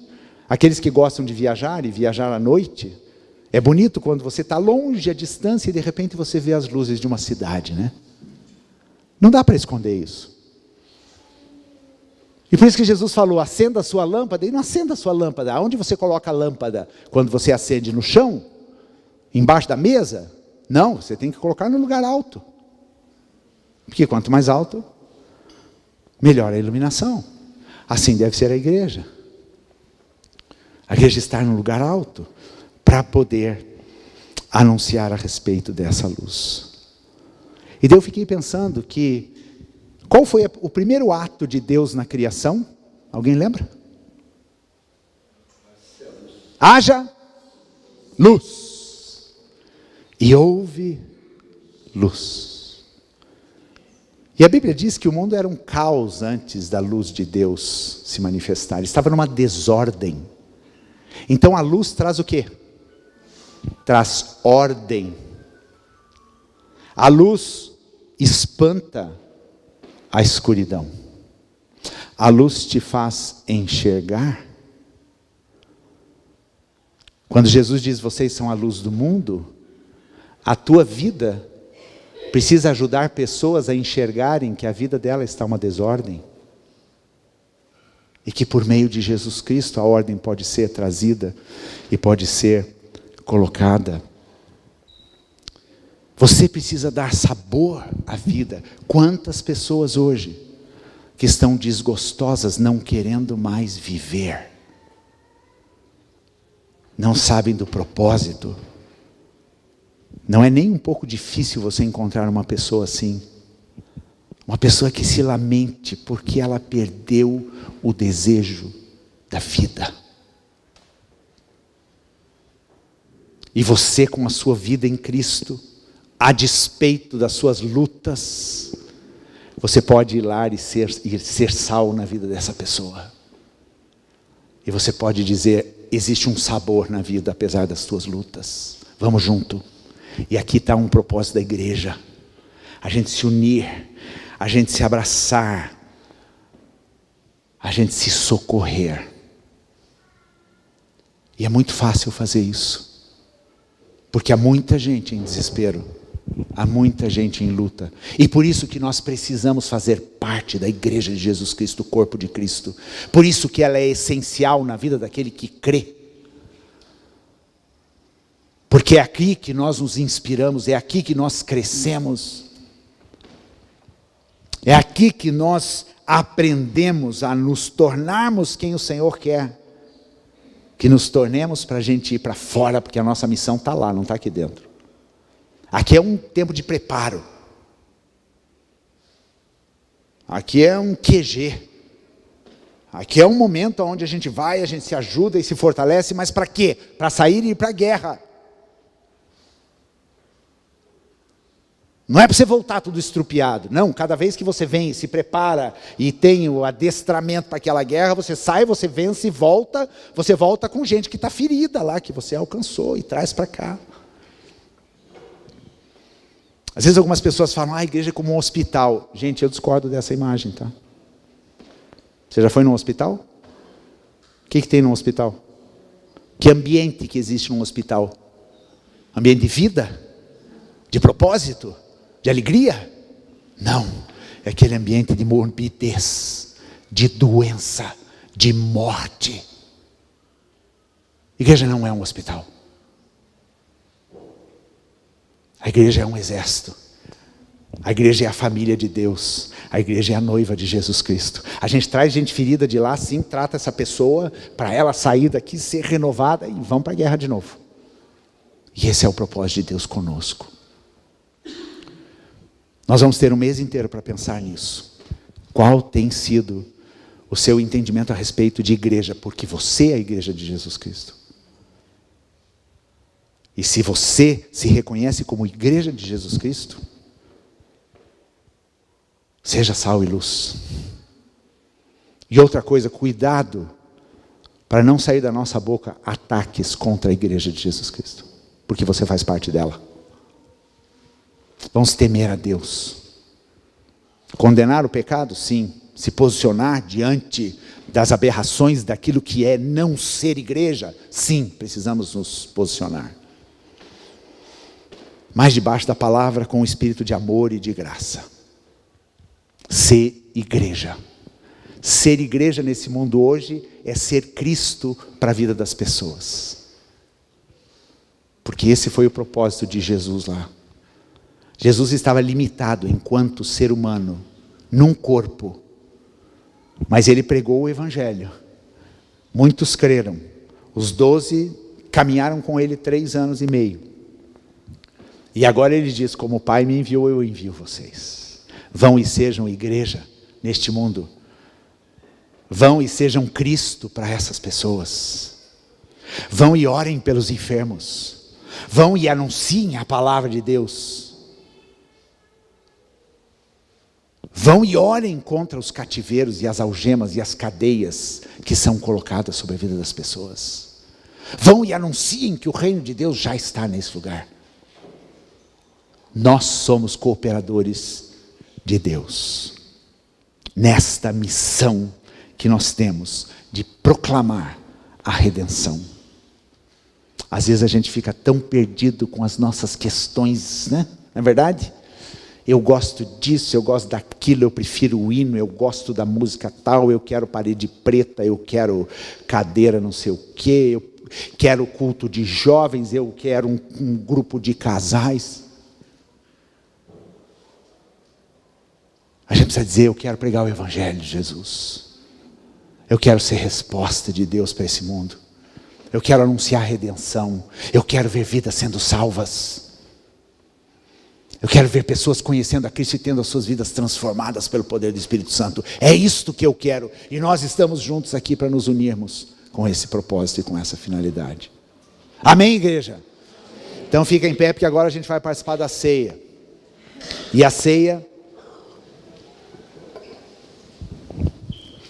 Aqueles que gostam de viajar e viajar à noite, É bonito quando você está longe, à distância, e de repente você vê as luzes de uma cidade, né? Não dá para esconder isso. E por isso que Jesus falou, acenda a sua lâmpada, e não acenda a sua lâmpada. Aonde você coloca a lâmpada? Quando você acende no chão? Embaixo da mesa? Não, você tem que colocar no lugar alto. Porque quanto mais alto, melhor a iluminação. Assim deve ser a igreja. A igreja estar no lugar alto, para poder anunciar a respeito dessa luz. E daí eu fiquei pensando que, qual foi o primeiro ato de Deus na criação? Alguém lembra? Haja luz. E houve luz. E a Bíblia diz que o mundo era um caos antes da luz de Deus se manifestar. Estava numa desordem. Então a luz traz o quê? Traz ordem. A luz espanta a escuridão. A luz te faz enxergar. Quando Jesus diz, vocês são a luz do mundo, a tua vida precisa ajudar pessoas a enxergarem que a vida dela está uma desordem. E que por meio de Jesus Cristo a ordem pode ser trazida e pode ser colocada. Você precisa dar sabor à vida. Quantas pessoas hoje que estão desgostosas, não querendo mais viver, não sabem do propósito. Não é nem um pouco difícil você encontrar uma pessoa assim. Uma pessoa que se lamente porque ela perdeu o desejo da vida. E você, com a sua vida em Cristo, a despeito das suas lutas, você pode ir lá e ser sal na vida dessa pessoa. E você pode dizer, existe um sabor na vida apesar das tuas lutas. Vamos junto. E aqui está um propósito da igreja. A gente se unir, a gente se abraçar, a gente se socorrer. E é muito fácil fazer isso. Porque há muita gente em desespero. Há muita gente em luta. E por isso que nós precisamos fazer parte da igreja de Jesus Cristo, o corpo de Cristo. Por isso que ela é essencial na vida daquele que crê. Porque é aqui que nós nos inspiramos, é aqui que nós crescemos. É aqui que nós aprendemos a nos tornarmos quem o Senhor quer. Que nos tornemos para a gente ir para fora, porque a nossa missão está lá, não está aqui dentro. Aqui é um tempo de preparo. Aqui é um QG. Aqui é um momento onde a gente vai, a gente se ajuda e se fortalece, mas para quê? Para sair e ir para a guerra. Não é para você voltar tudo estrupiado. Não, cada vez que você vem, se prepara e tem o adestramento para aquela guerra, você sai, você vence e volta. Você volta com gente que está ferida lá, que você alcançou e traz para cá. Às vezes algumas pessoas falam, a igreja é como um hospital. Gente, eu discordo dessa imagem, tá? Você já foi num hospital? O que tem num hospital? Que ambiente que existe num hospital? Ambiente de vida? De propósito? De alegria? Não, é aquele ambiente de morbidez, de doença, de morte. A igreja não é um hospital. A igreja é um exército. A igreja é a família de Deus. A igreja é a noiva de Jesus Cristo. A gente traz gente ferida de lá, sim, trata essa pessoa para ela sair daqui, ser renovada e vamos para a guerra de novo. E esse é o propósito de Deus conosco. Nós vamos ter um mês inteiro para pensar nisso. Qual tem sido o seu entendimento a respeito de igreja? Porque você é a igreja de Jesus Cristo. E se você se reconhece como igreja de Jesus Cristo, seja sal e luz. E outra coisa, cuidado para não sair da nossa boca ataques contra a igreja de Jesus Cristo, porque você faz parte dela. Vamos temer a Deus. Condenar o pecado? Sim. Se posicionar diante das aberrações daquilo que é não ser igreja? Sim, precisamos nos posicionar. mas debaixo da palavra com um espírito de amor e de graça. Ser igreja. Ser igreja nesse mundo hoje é ser Cristo para a vida das pessoas. Porque esse foi o propósito de Jesus lá. Jesus estava limitado enquanto ser humano, num corpo. Mas ele pregou o evangelho. Muitos creram. Os 12 caminharam com ele 3 anos e meio. E agora ele diz, como o Pai me enviou, eu envio vocês. Vão e sejam igreja neste mundo. Vão e sejam Cristo para essas pessoas. Vão e orem pelos enfermos. Vão e anunciem a palavra de Deus. Vão e orem contra os cativeiros e as algemas e as cadeias que são colocadas sobre a vida das pessoas. Vão e anunciem que o reino de Deus já está nesse lugar. Nós somos cooperadores de Deus. Nesta missão que nós temos de proclamar a redenção. Às vezes a gente fica tão perdido com as nossas questões, né? Não é verdade? Eu gosto disso, eu gosto daquilo, eu prefiro o hino, eu gosto da música tal, eu quero parede preta, eu quero cadeira não sei o quê, eu quero culto de jovens, eu quero um grupo de casais. A gente precisa dizer, eu quero pregar o evangelho de Jesus. Eu quero ser resposta de Deus para esse mundo. Eu quero anunciar a redenção. Eu quero ver vidas sendo salvas. Eu quero ver pessoas conhecendo a Cristo e tendo as suas vidas transformadas pelo poder do Espírito Santo. É isto que eu quero. E nós estamos juntos aqui para nos unirmos com esse propósito e com essa finalidade. Amém, igreja? Então fica em pé, porque agora a gente vai participar da ceia. E a ceia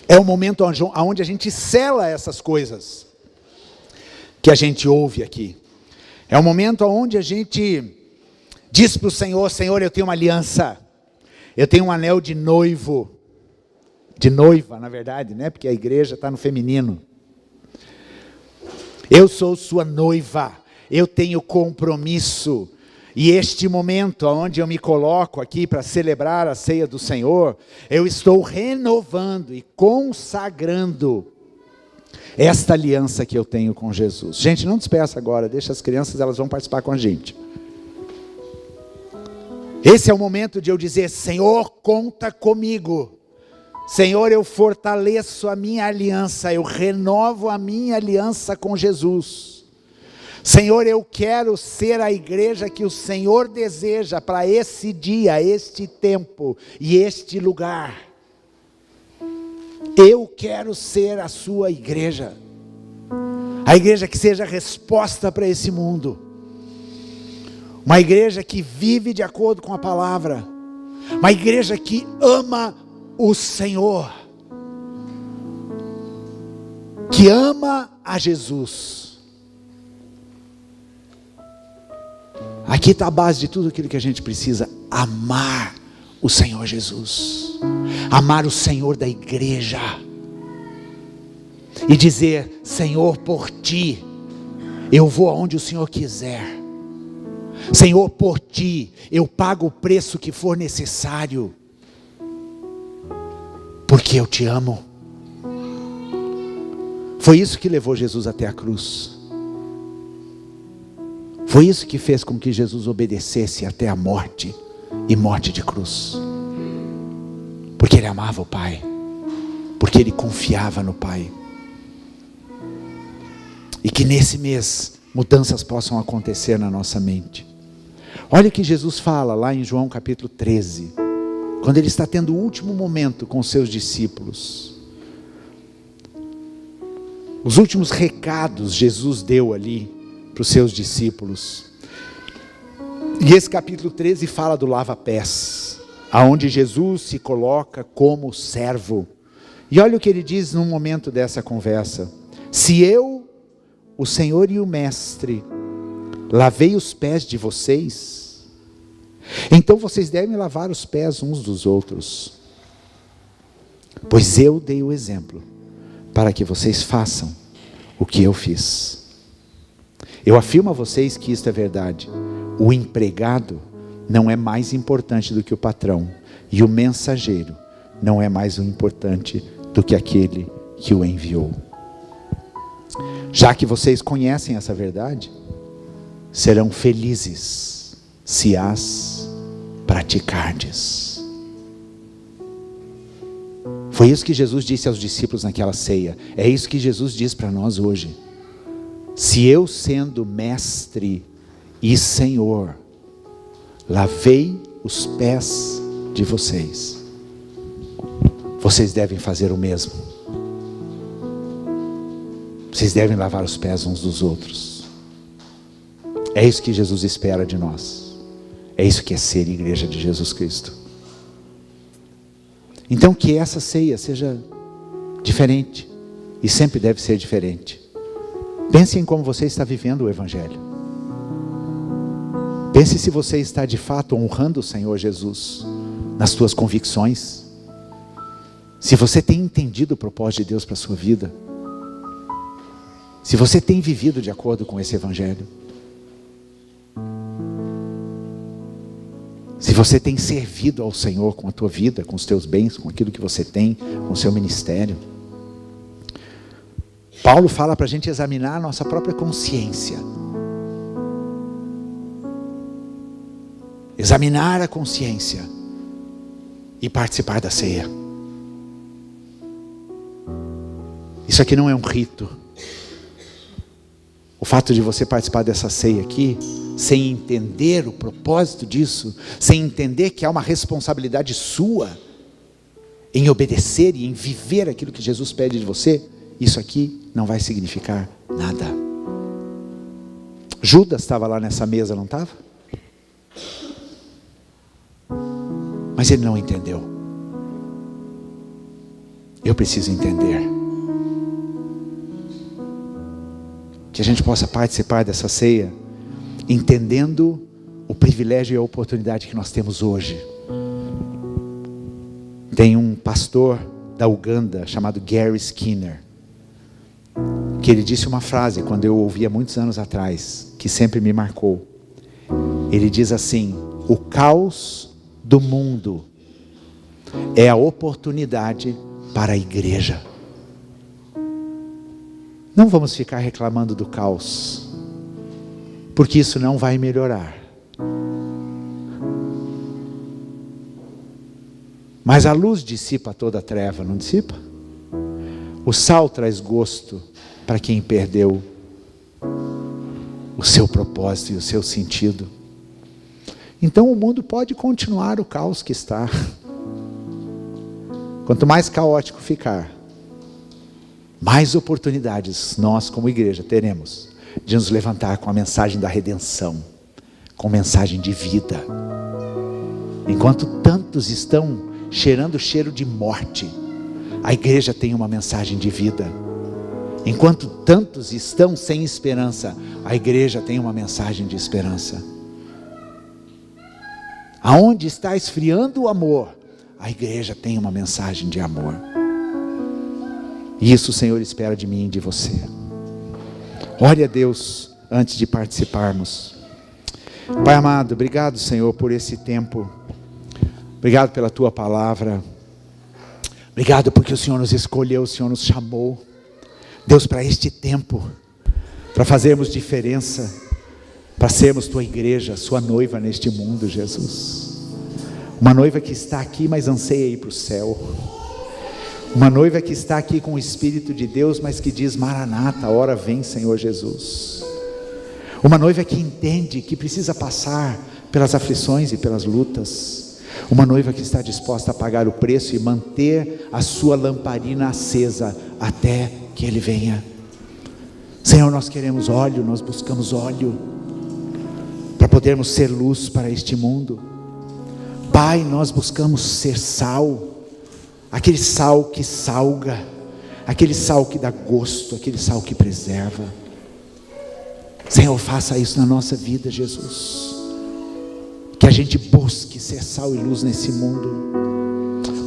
é o momento onde a gente sela essas coisas que a gente ouve aqui. É o momento onde a gente diz para o Senhor, Senhor, eu tenho uma aliança, eu tenho um anel de noivo, de noiva, na verdade, né? Porque a igreja está no feminino. Eu sou sua noiva, eu tenho compromisso. E este momento onde eu me coloco aqui para celebrar a ceia do Senhor, eu estou renovando e consagrando esta aliança que eu tenho com Jesus. Gente, não despeça agora, deixa as crianças, elas vão participar com a gente. Esse é o momento de eu dizer, Senhor, conta comigo. Senhor, eu fortaleço a minha aliança, eu renovo a minha aliança com Jesus. Senhor, eu quero ser a igreja que o Senhor deseja para esse dia, este tempo e este lugar. Eu quero ser a sua igreja. A igreja que seja resposta para esse mundo. Uma igreja que vive de acordo com a palavra. Uma igreja que ama o Senhor. Que ama a Jesus. Aqui está a base de tudo aquilo que a gente precisa. Amar o Senhor Jesus. Amar o Senhor da igreja. E dizer, Senhor, por ti, eu vou aonde o Senhor quiser. Senhor, por ti, eu pago o preço que for necessário. Porque eu te amo. Foi isso que levou Jesus até a cruz. Foi isso que fez com que Jesus obedecesse até a morte, e morte de cruz. Porque ele amava o Pai, porque ele confiava no Pai. E que nesse mês, mudanças possam acontecer na nossa mente. Olha o que Jesus fala lá em João capítulo 13, quando ele está tendo o último momento com os seus discípulos. Os últimos recados Jesus deu ali para os seus discípulos. E esse capítulo 13 fala do lava-pés, aonde Jesus se coloca como servo. E olha o que ele diz num momento dessa conversa. Se eu, o Senhor e o Mestre, lavei os pés de vocês, então vocês devem lavar os pés uns dos outros. Pois eu dei o exemplo, para que vocês façam o que eu fiz. Eu afirmo a vocês que isto é verdade. O empregado não é mais importante do que o patrão, e o mensageiro não é mais importante do que aquele que o enviou. Já que vocês conhecem essa verdade, serão felizes se as praticardes. Foi isso que Jesus disse aos discípulos naquela ceia. É isso que Jesus diz para nós hoje. Se eu, sendo mestre e Senhor, lavei os pés de vocês, vocês devem fazer o mesmo. Vocês devem lavar os pés uns dos outros. É isso que Jesus espera de nós. É isso que é ser igreja de Jesus Cristo. Então que essa ceia seja diferente. E sempre deve ser diferente. Pense em como você está vivendo o Evangelho. Pense se você está de fato honrando o Senhor Jesus nas suas convicções. Se você tem entendido o propósito de Deus para a sua vida. Se você tem vivido de acordo com esse Evangelho. Se você tem servido ao Senhor com a tua vida, com os teus bens, com aquilo que você tem, com o seu ministério. Paulo fala para a gente examinar a nossa própria consciência. Examinar a consciência e participar da ceia. Isso aqui não é um rito. O fato de você participar dessa ceia aqui, sem entender o propósito disso, sem entender que há uma responsabilidade sua em obedecer e em viver aquilo que Jesus pede de você, isso aqui não vai significar nada. Judas estava lá nessa mesa, não estava? Mas ele não entendeu. Eu preciso entender. Que a gente possa participar dessa ceia, entendendo o privilégio e a oportunidade que nós temos hoje. Tem um pastor da Uganda, chamado Gary Skinner, que ele disse uma frase, quando eu ouvi há muitos anos atrás, que sempre me marcou. Ele diz assim: o caos do mundo é a oportunidade para a igreja. Não vamos ficar reclamando do caos, porque isso não vai melhorar. Mas a luz dissipa toda a treva, não dissipa? O sal traz gosto para quem perdeu o seu propósito e o seu sentido. Então o mundo pode continuar o caos que está. Quanto mais caótico ficar, mais oportunidades nós como igreja teremos de nos levantar com a mensagem da redenção, com mensagem de vida. Enquanto tantos estão cheirando o cheiro de morte, a igreja tem uma mensagem de vida. Enquanto tantos estão sem esperança, a igreja tem uma mensagem de esperança. Aonde está esfriando o amor, a igreja tem uma mensagem de amor. E isso o Senhor espera de mim e de você. Ore a Deus antes de participarmos. Pai amado, obrigado, Senhor, por esse tempo. Obrigado pela Tua palavra. Obrigado porque o Senhor nos escolheu, o Senhor nos chamou. Deus, para este tempo, para fazermos diferença, para sermos Tua igreja, Sua noiva neste mundo, Jesus. Uma noiva que está aqui, mas anseia ir para o céu. Uma noiva que está aqui com o Espírito de Deus, mas que diz: Maranata, a hora vem, Senhor Jesus. Uma noiva que entende que precisa passar pelas aflições e pelas lutas. Uma noiva que está disposta a pagar o preço e manter a sua lamparina acesa até que Ele venha. Senhor, nós queremos óleo, nós buscamos óleo para podermos ser luz para este mundo. Pai, nós buscamos ser sal. Aquele sal que salga, aquele sal que dá gosto, aquele sal que preserva. Senhor, faça isso na nossa vida, Jesus. Que a gente busque ser sal e luz nesse mundo,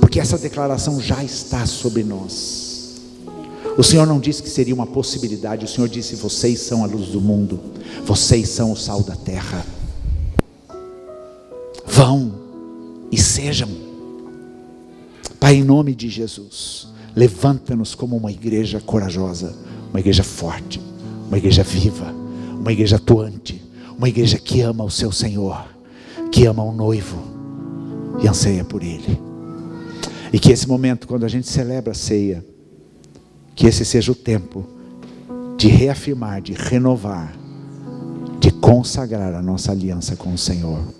porque essa declaração já está sobre nós. O Senhor não disse que seria uma possibilidade, o Senhor disse: vocês são a luz do mundo, vocês são o sal da terra. Vão e sejam. Pai, em nome de Jesus, levanta-nos como uma igreja corajosa, uma igreja forte, uma igreja viva, uma igreja atuante, uma igreja que ama o seu Senhor, que ama o noivo e anseia por Ele. E que esse momento, quando a gente celebra a ceia, que esse seja o tempo de reafirmar, de renovar, de consagrar a nossa aliança com o Senhor.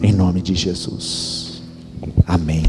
Em nome de Jesus. Amém.